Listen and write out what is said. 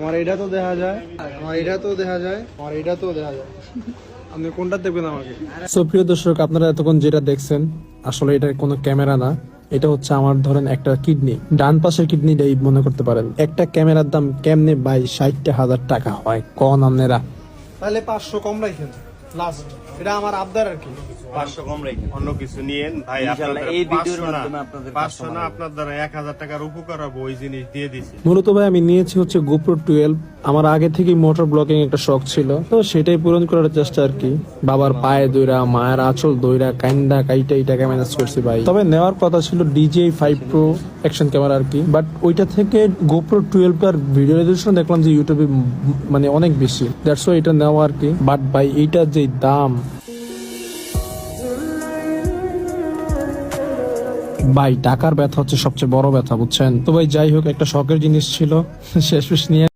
আমার এটা তো দেখা যায়, আমার এটা তো দেখা যায়, আমার এটা তো দেখা যায়। আপনি কোনটা দেখবেন আমাকে? সো প্রিয় দর্শক, আপনারা এতক্ষণ যেটা দেখছেন আসলে এটা কোনো ক্যামেরা না, এটা হচ্ছে আমার ধরেন একটা কিডনি, ডান পাশের কিডনিটাই মনে করতে পারেন। একটা ক্যামেরার দাম কেমনে ভাই 60,000 টাকা হয় কোন আপনারা? তাহলে 500 কম রাখেন লাস্ট, এটা আমার আবদার আর কি। 500 কম রেখে অন্য কিছু নিয়েন ভাই। ইনশাআল্লাহ আপনাদের এই ভিডিওর 500 না, মাধ্যমে আপনাদের 500 না, আপনার দ্বারা 1000 টাকার উপকার হবে, ওই জিনিস দিয়ে দিছি। মূলত ভাই আমি নিয়েছি হচ্ছে GoPro 12। আমার আগে থেকেই মোটর ব্লগিং একটা শখ ছিল, তো সেটাই পূরণ করার চেষ্টা আর কি। বাবার পায়ে দইরা, মায়ের আঁচল দইরা, কাইন্দা কাইটা এই টাকা ম্যানেজ করছি ভাই। তবে নেওয়ার কথা ছিল DJI 5 Pro অ্যাকশন ক্যামেরা আর কি, বাট ওইটা থেকে GoPro 12 আর ভিডিও রেজলিউশন দেখলাম যে ইউটিউবে মানে অনেক বেশি, দ্যাটস ওয়াই এটা নেওয়া আর কি। বাট ভাই এইটার যে দাম ভাই, টাকার ব্যথা হচ্ছে সবচেয়ে বড় ব্যথা, বুঝছেন? তো ভাই যাই হোক, একটা শখের জিনিস ছিল, শেষ নিয়ে